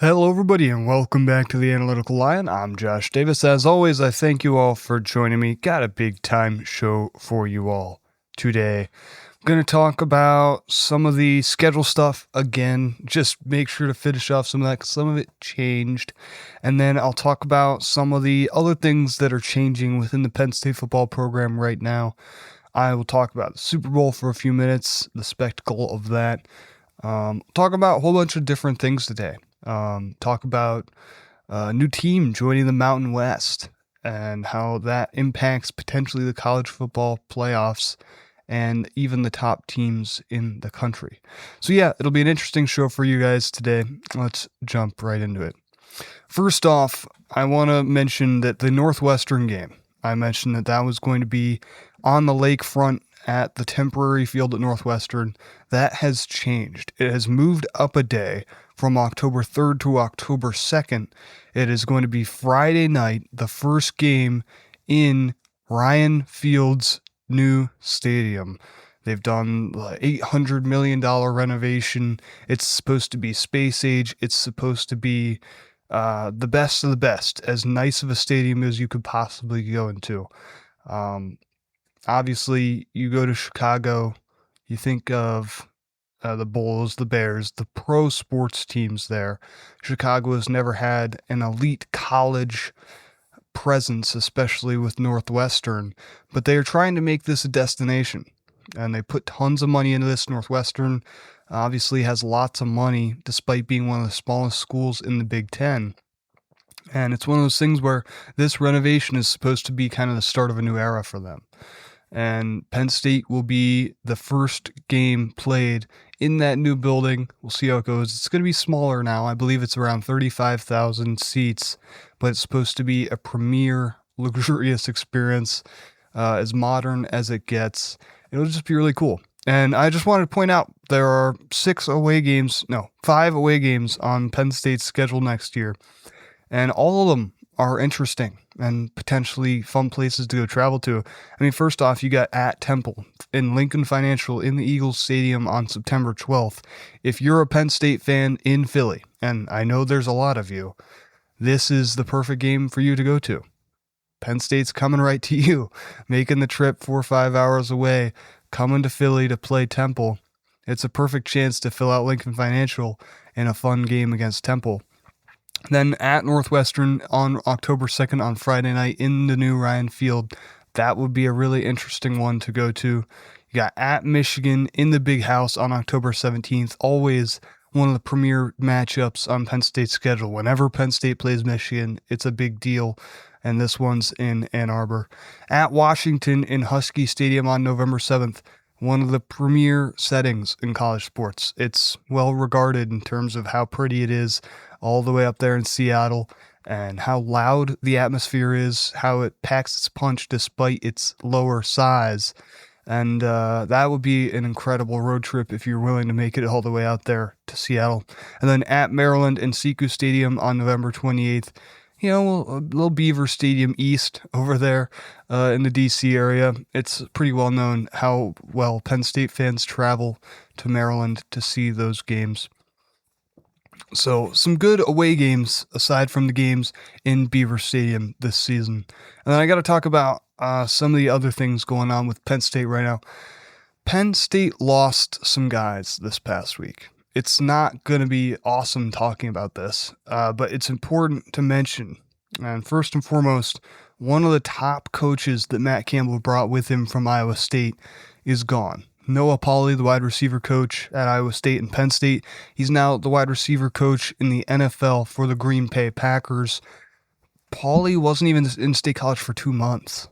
Hello, everybody, and welcome back to the Analytical Lion. I'm Josh Davis. As always, I thank you all for joining me. Got a big time show for you all today. I'm going to talk about some of the schedule stuff again. Just make sure to finish off some of that because some of it changed. And then I'll talk about some of the other things that are changing within the Penn State football program right now. I will talk about the Super Bowl for a few minutes, the spectacle of that. Talk about a whole bunch of different things today. Talk about a new team joining the Mountain West and how that impacts potentially the college football playoffs and even the top teams in the country. So yeah, it'll be an interesting show for you guys today. Let's jump right into it. First off, I want to mention that the Northwestern game, I mentioned that was going to be on the lakefront at the temporary field at Northwestern. That has changed. It has moved up a day from October 3rd to October 2nd. It is going to be Friday night, the first game in Ryan Field's new stadium. They've done $800 million renovation. It's supposed to be space age. It's supposed to be the best of the best, as nice of a stadium as you could possibly go into. Obviously, you go to Chicago, you think of the Bulls, the Bears, the pro sports teams there. Chicago has never had an elite college presence, especially with Northwestern, but they are trying to make this a destination, and they put tons of money into this. Northwestern obviously has lots of money, despite being one of the smallest schools in the Big Ten. And it's one of those things where this renovation is supposed to be kind of the start of a new era for them. And Penn State will be the first game played in that new building. We'll see how it goes. It's going to be smaller now. I believe it's around 35,000 seats, but it's supposed to be a premier, luxurious experience, as modern as it gets. It'll just be really cool. And I just wanted to point out there are 5 away games on Penn State's schedule next year. And all of them are interesting and potentially fun places to go travel to. I mean, first off, you got at Temple in Lincoln Financial in the Eagles Stadium on September 12th. If you're a Penn State fan in Philly, and I know there's a lot of you, this is the perfect game for you to go to. Penn State's coming right to you, making the trip 4 or 5 hours away, coming to Philly to play Temple. It's a perfect chance to fill out Lincoln Financial in a fun game against Temple. Then at Northwestern on October 2nd on Friday night in the new Ryan Field. That would be a really interesting one to go to. You got at Michigan in the Big House on October 17th. Always one of the premier matchups on Penn State's schedule. Whenever Penn State plays Michigan, it's a big deal. And this one's in Ann Arbor. At Washington in Husky Stadium on November 7th. One of the premier settings in college sports. It's well regarded in terms of how pretty it is all the way up there in Seattle and how loud the atmosphere is, how it packs its punch despite its lower size. And that would be an incredible road trip if you're willing to make it all the way out there to Seattle. And then at Maryland in Sekou Stadium on November 28th. You know, a little Beaver Stadium East over there in the D.C. area. It's pretty well known how well Penn State fans travel to Maryland to see those games. So some good away games aside from the games in Beaver Stadium this season. And then I got to talk about some of the other things going on with Penn State right now. Penn State lost some guys this past week. It's not going to be awesome talking about this, but it's important to mention. And first and foremost, one of the top coaches that Matt Campbell brought with him from Iowa State is gone. Noah Pauley, the wide receiver coach at Iowa State and Penn State. He's now the wide receiver coach in the NFL for the Green Bay Packers. Pauley wasn't even in State College for 2 months.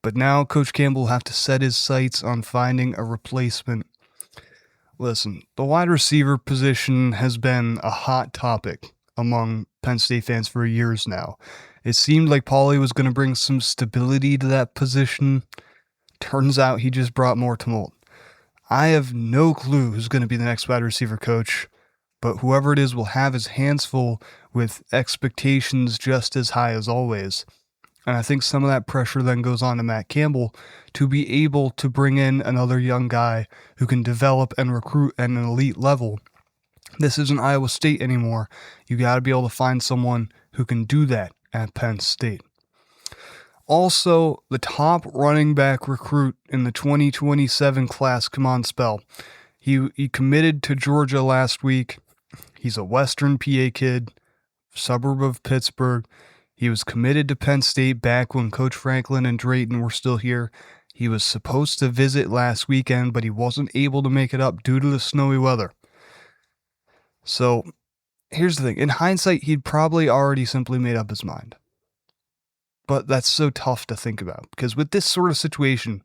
But now Coach Campbell will have to set his sights on finding a replacement. Listen, the wide receiver position has been a hot topic among Penn State fans for years now. It seemed like Pauley was going to bring some stability to that position. Turns out he just brought more tumult. I have no clue who's going to be the next wide receiver coach, but whoever it is will have his hands full with expectations just as high as always. And I think some of that pressure then goes on to Matt Campbell to be able to bring in another young guy who can develop and recruit at an elite level This isn't Iowa State anymore. You got to be able to find someone who can do that at Penn State. Also, the top running back recruit in the 2027 class, come on, spell. He committed to Georgia last week. He's a Western PA kid, suburb of Pittsburgh. He was committed to Penn State back when Coach Franklin and Drayton were still here. He was supposed to visit last weekend, but he wasn't able to make it up due to the snowy weather. So, here's the thing. In hindsight, he'd probably already simply made up his mind. But that's so tough to think about, because with this sort of situation,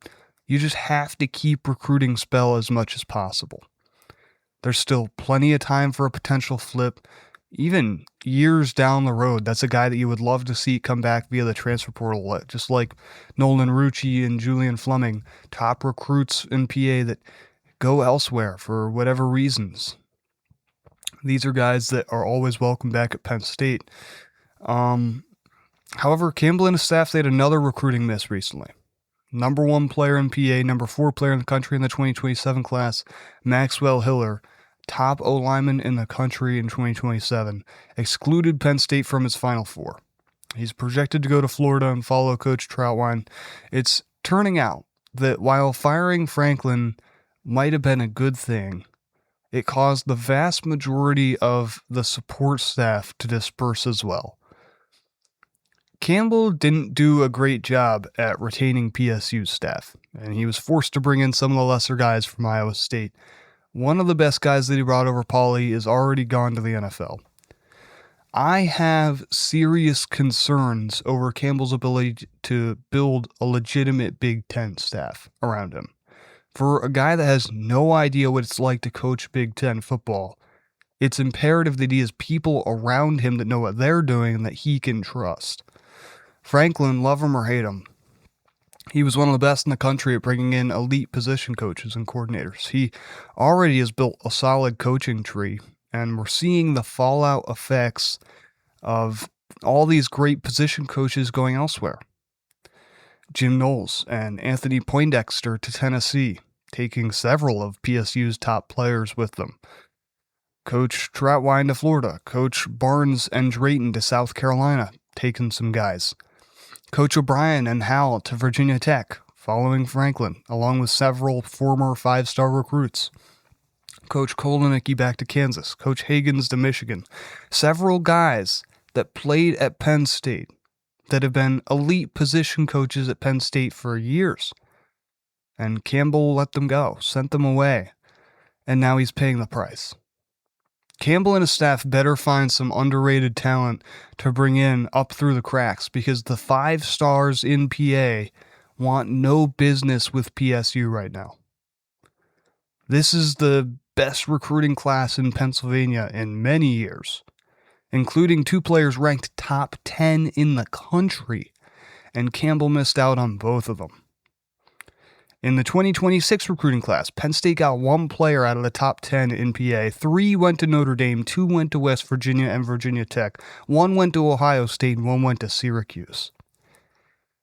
you just have to keep recruiting spell as much as possible. There's still plenty of time for a potential flip. Even years down the road, that's a guy that you would love to see come back via the transfer portal, just like Nolan Rucci and Julian Fleming, top recruits in PA that go elsewhere for whatever reasons. These are guys that are always welcome back at Penn State. However, Campbell and his staff, they had another recruiting miss recently. Number 1 player in PA, number 4 player in the country in the 2027 class, Maxwell Hiller, top O-lineman in the country in 2027, excluded Penn State from his Final Four. He's projected to go to Florida and follow Coach Troutwine. It's turning out that while firing Franklin might have been a good thing, it caused the vast majority of the support staff to disperse as well. Campbell didn't do a great job at retaining PSU staff, and he was forced to bring in some of the lesser guys from Iowa State. One of the best guys that he brought over, Pauly, is already gone to the NFL. I have serious concerns over Campbell's ability to build a legitimate Big Ten staff around him. For a guy that has no idea what it's like to coach Big Ten football, it's imperative that he has people around him that know what they're doing and that he can trust. Franklin, love him or hate him, he was one of the best in the country at bringing in elite position coaches and coordinators. He already has built a solid coaching tree, and we're seeing the fallout effects of all these great position coaches going elsewhere. Jim Knowles and Anthony Poindexter to Tennessee, taking several of PSU's top players with them. Coach Troutwine to Florida. Coach Barnes and Drayton to South Carolina, taking some guys. Coach O'Brien and Howell to Virginia Tech, following Franklin, along with several former 5-star recruits. Coach Kolonicki back to Kansas. Coach Higgins to Michigan. Several guys that played at Penn State that have been elite position coaches at Penn State for years. And Campbell let them go, sent them away, and now he's paying the price. Campbell and his staff better find some underrated talent to bring in up through the cracks, because the 5 stars in PA want no business with PSU right now. This is the best recruiting class in Pennsylvania in many years, including 2 players ranked top 10 in the country, and Campbell missed out on both of them. In the 2026 recruiting class, Penn State got 1 player out of the top 10 in PA. 3 went to Notre Dame, 2 went to West Virginia and Virginia Tech, 1 went to Ohio State, and 1 went to Syracuse.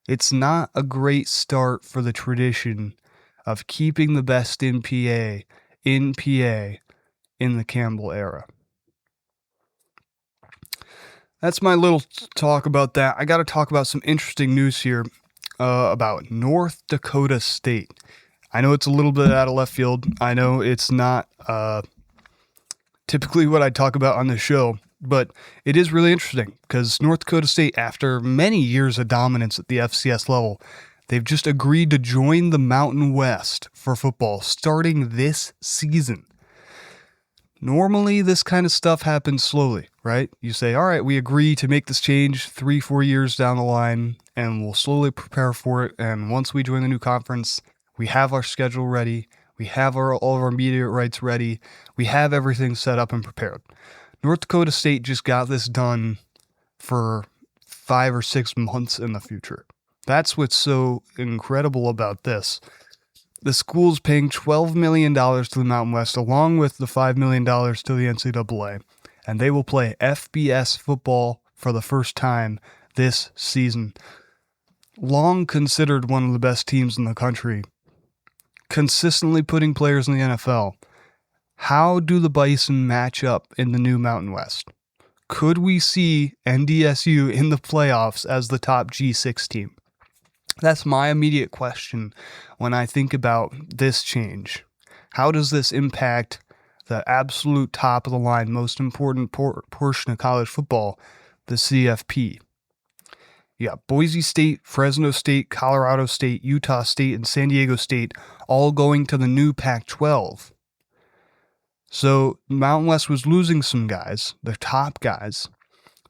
It's not a great start for the tradition of keeping the best in PA in the Campbell era. That's my little talk about that. I got to talk about some interesting news here. About North Dakota State. I know it's a little bit out of left field. I know it's not typically what I talk about on the show, but it is really interesting because North Dakota State, after many years of dominance at the FCS level, they've just agreed to join the Mountain West for football starting this season. Normally, this kind of stuff happens slowly, right? You say, all right, we agree to make this change 3-4 years down the line, and we'll slowly prepare for it. And once we join the new conference, we have our schedule ready. We have all of our media rights ready. We have everything set up and prepared. North Dakota State just got this done for 5 or 6 months in the future. That's what's so incredible about this. The school's paying $12 million to the Mountain West, along with the $5 million to the NCAA, and they will play FBS football for the first time this season. Long considered one of the best teams in the country, consistently putting players in the NFL. How do the Bison match up in the new Mountain West? Could we see NDSU in the playoffs as the top G6 team? That's my immediate question when I think about this change. How does this impact the absolute top of the line, most important portion of college football, the CFP? You got Boise State, Fresno State, Colorado State, Utah State, and San Diego State all going to the new Pac-12. So Mountain West was losing some guys, their top guys.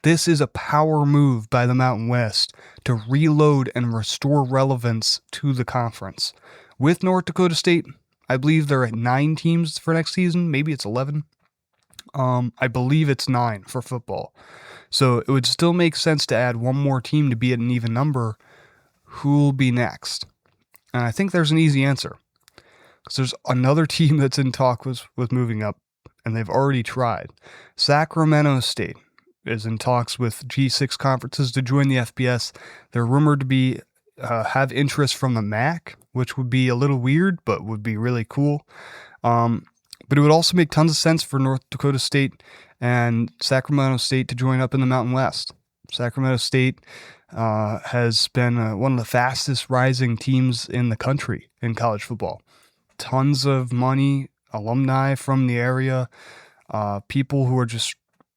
This is a power move by the Mountain West to reload and restore relevance to the conference. With North Dakota State, I believe they're at 9 teams for next season. Maybe it's 11. I believe it's 9 for football. So it would still make sense to add one more team to be at an even number. Who will be next? And I think there's an easy answer. Because there's another team that's in talk with moving up, and they've already tried. Sacramento State is in talks with G6 conferences to join the FBS. They're rumored to be have interest from the MAC, which would be a little weird, but would be really cool. But it would also make tons of sense for North Dakota State and Sacramento State to join up in the Mountain West. Sacramento State has been one of the fastest rising teams in the country in college football. Tons of money, alumni from the area, people who are just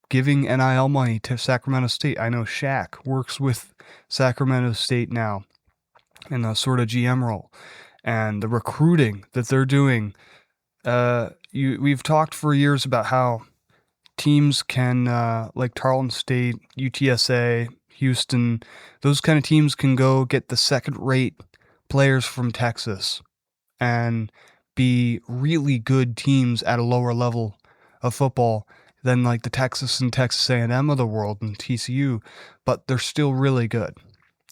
giving NIL money to Sacramento State. I know Shaq works with Sacramento State now in a sort of GM role. And the recruiting that they're doing, we've talked for years about how teams can, like Tarleton State, UTSA, Houston, those kind of teams can go get the second-rate players from Texas and be really good teams at a lower level of football than like the Texas and Texas A&M of the world and TCU, but they're still really good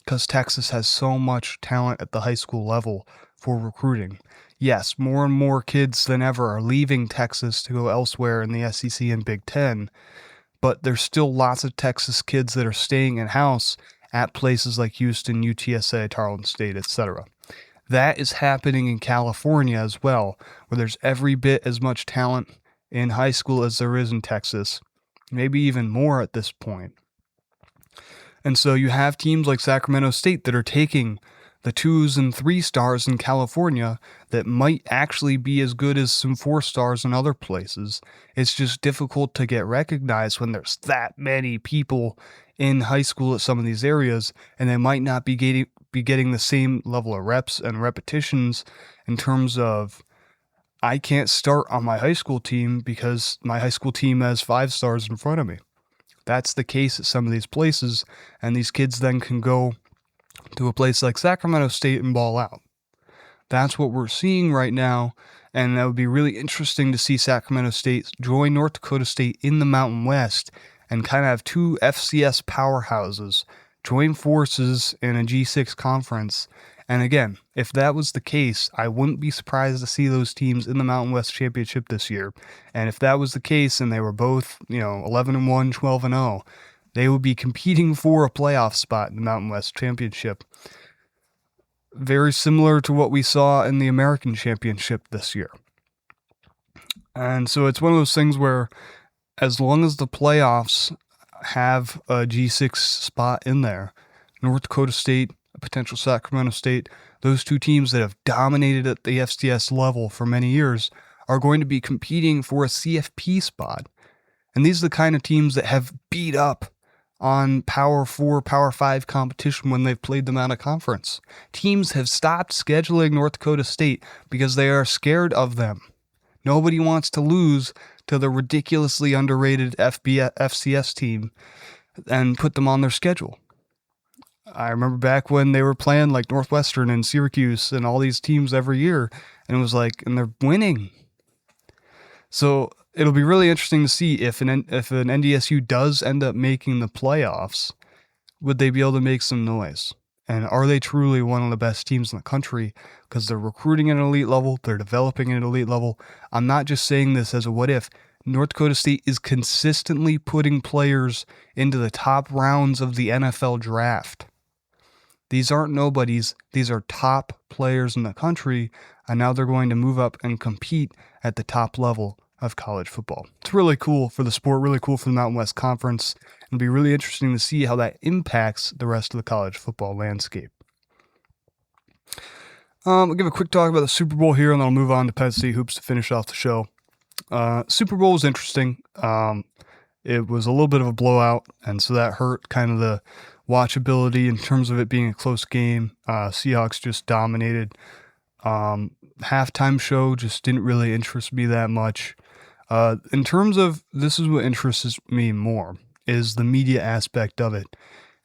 because Texas has so much talent at the high school level for recruiting. Yes, more and more kids than ever are leaving Texas to go elsewhere in the SEC and Big Ten, but there's still lots of Texas kids that are staying in-house at places like Houston, UTSA, Tarleton State, etc. That is happening in California as well, where there's every bit as much talent in high school as there is in Texas, maybe even more at this point. And so you have teams like Sacramento State that are taking the 2s and 3 stars in California that might actually be as good as some 4 stars in other places. It's just difficult to get recognized when there's that many people in high school at some of these areas, and they might not be getting the same level of reps and repetitions in terms of, I can't start on my high school team because my high school team has 5 stars in front of me. That's the case at some of these places, and these kids then can go to a place like Sacramento State and ball out. That's what we're seeing right now, and that would be really interesting to see Sacramento State join North Dakota State in the Mountain West and kind of have 2 FCS powerhouses join forces in a G6 conference. And again, if that was the case, I wouldn't be surprised to see those teams in the Mountain West Championship this year. And if that was the case and they were both, 11-1, 12-0, they would be competing for a playoff spot in the Mountain West Championship. Very similar to what we saw in the American Championship this year. And so it's one of those things where as long as the playoffs have a G6 spot in there, North Dakota State, a potential Sacramento State, those 2 teams that have dominated at the FCS level for many years are going to be competing for a CFP spot. And these are the kind of teams that have beat up on Power 4, Power 5 competition when they've played them out of conference. Teams have stopped scheduling North Dakota State because they are scared of them. Nobody wants to lose to the ridiculously underrated FCS team and put them on their schedule. I remember back when they were playing like Northwestern and Syracuse and all these teams every year, and it was like, and they're winning. So it'll be really interesting to see if an NDSU does end up making the playoffs, would they be able to make some noise? And are they truly one of the best teams in the country? Because they're recruiting at an elite level, they're developing at an elite level. I'm not just saying this as a what if. North Dakota State is consistently putting players into the top rounds of the NFL draft. These aren't nobodies. These are top players in the country, and now they're going to move up and compete at the top level of college football. It's really cool for the sport, really cool for the Mountain West Conference. It'll be really interesting to see how that impacts the rest of the college football landscape. I'll give a quick talk about the Super Bowl here, and then I'll move on to PSU Hoops to finish off the show. Super Bowl was interesting. It was a little bit of a blowout, and so that hurt kind of the watchability in terms of it being a close game. Seahawks just dominated. Halftime show just didn't really interest me that much. In terms of, this is what interests me more, is the media aspect of it.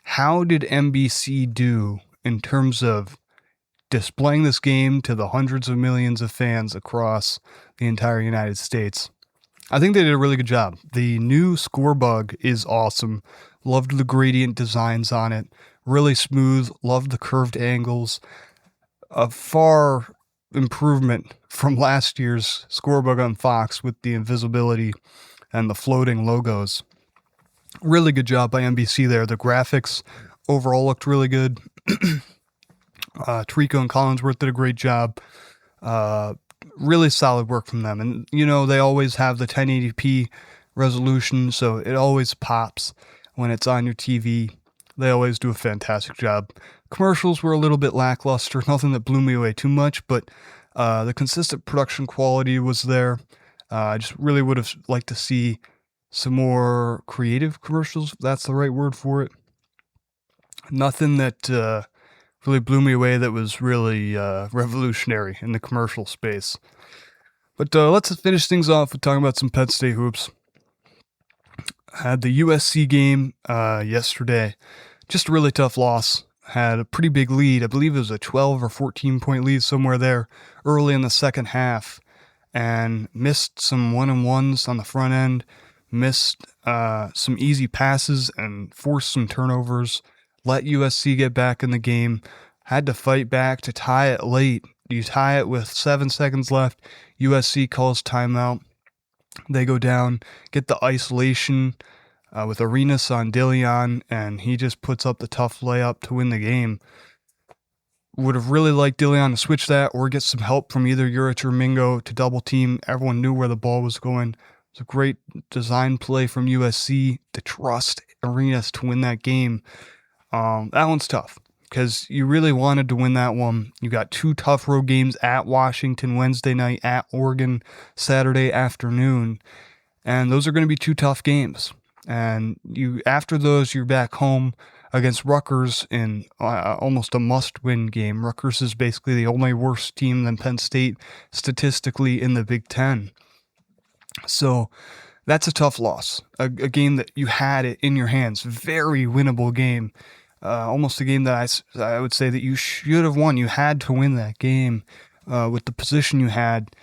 How did NBC do in terms of displaying this game to the hundreds of millions of fans across the entire United States? I think they did a really good job. The new score bug is awesome. Loved the gradient designs on it. Really smooth. Loved the curved angles. A far improvement from last year's score bug on Fox with the invisibility and the floating logos. Really good job by NBC there. The graphics overall looked really good. Tirico and Collinsworth did a great job. Really solid work from them. And, you know, they always have the 1080p resolution, so it always pops when it's on your TV. They always do a fantastic job. Commercials were a little bit lackluster, nothing that blew me away too much, but the consistent production quality was there. I just really would have liked to see some more creative commercials, if that's the right word for it. Nothing that really blew me away that was really revolutionary in the commercial space. But let's finish things off with talking about some Penn State hoops. Had the USC game yesterday. Just a really tough loss. Had a pretty big lead. I believe it was a 12 or 14 point lead somewhere there early in the second half. And missed some 1-on-1s on the front end. Missed some easy passes and forced some turnovers. Let USC get back in the game. Had to fight back to tie it late. You tie it with 7 seconds left. USC calls timeout. They go down, get the isolation with Arenas on Dillion, and he just puts up the tough layup to win the game. Would have really liked Dillion to switch that or get some help from either Urich or Mingo to double team. Everyone knew where the ball was going. It was a great design play from USC to trust Arenas to win that game. That one's tough because you really wanted to win that one. You got 2 tough road games at Washington Wednesday night, at Oregon Saturday afternoon, and those are going to be 2 tough games. And after those, you're back home against Rutgers in almost a must-win game. Rutgers is basically the only worse team than Penn State statistically in the Big Ten. So that's a tough loss. A game that you had it in your hands. Very winnable game. Almost a game that I would say that you should have won. You had to win that game with the position you had.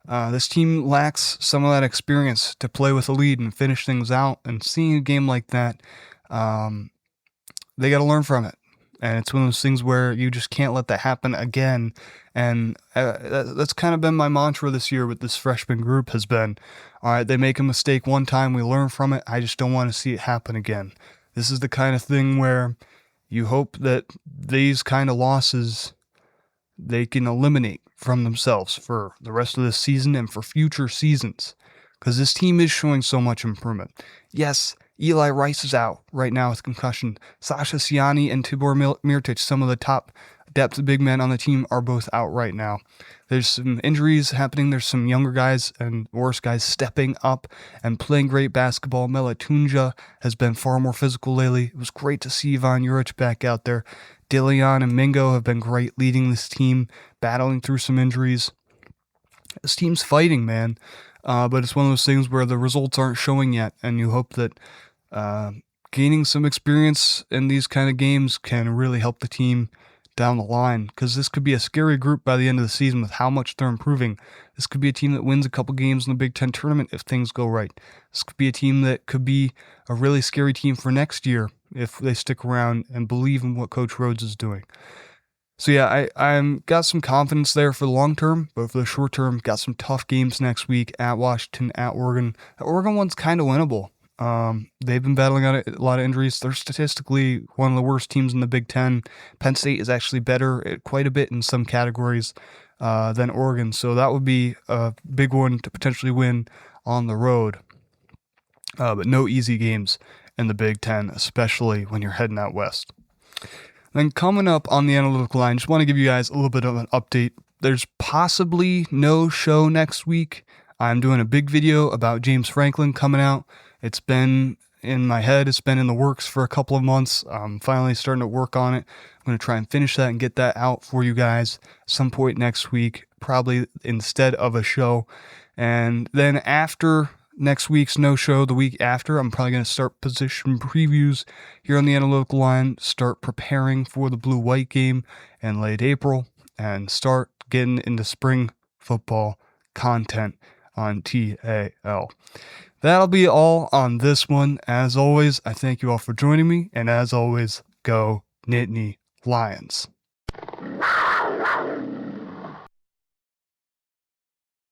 This team lacks some of that experience to play with a lead and finish things out. And seeing a game like that, they got to learn from it. And it's one of those things where you just can't let that happen again. And that's kind of been my mantra this year with this freshman group has been, all right, they make a mistake one time, we learn from it. I just don't want to see it happen again. This is the kind of thing where you hope that these kind of losses they can eliminate from themselves for the rest of this season and for future seasons, because this team is showing so much improvement. Yes, Eli Rice is out right now with concussion. Sasha Siani and Tibor Mirtic, some of the top depth big men on the team, are both out right now. There's some injuries happening. There's some younger guys and worse guys stepping up and playing great basketball. Melatunja has been far more physical lately. It was great to see Ivan Juric back out there. Dillion and Mingo have been great leading this team, battling through some injuries. This team's fighting, man. But it's one of those things where the results aren't showing yet, and you hope that gaining some experience in these kind of games can really help the team down the line, because this could be a scary group by the end of the season with how much they're improving. This could be a team that wins a couple games in the Big Ten tournament if things go right. This could be a team that could be a really scary team for next year if they stick around and believe in what Coach Rhodes is doing. So yeah, I'm got some confidence there for the long term, but for the short term, got some tough games next week at Washington, at Oregon. The Oregon one's kind of winnable. They've been battling on a lot of injuries. They're statistically one of the worst teams in the Big Ten. Penn State is actually better quite a bit in some categories than Oregon, so that would be a big one to potentially win on the road. But no easy games in the Big Ten, especially when you're heading out west. Then coming up on the analytical line, just want to give you guys a little bit of an update. There's possibly no show next week. I'm doing a big video about James Franklin coming out. It's been in my head. It's been in the works for a couple of months. I'm finally starting to work on it. I'm going to try and finish that and get that out for you guys some point next week, probably instead of a show. And then after next week's no show, the week after, I'm probably going to start position previews here on the analytical line, start preparing for the blue-white game in late April, and start getting into spring football content on TAL. That'll be all on this one. As always, I thank you all for joining me, and as always, go Nittany Lions.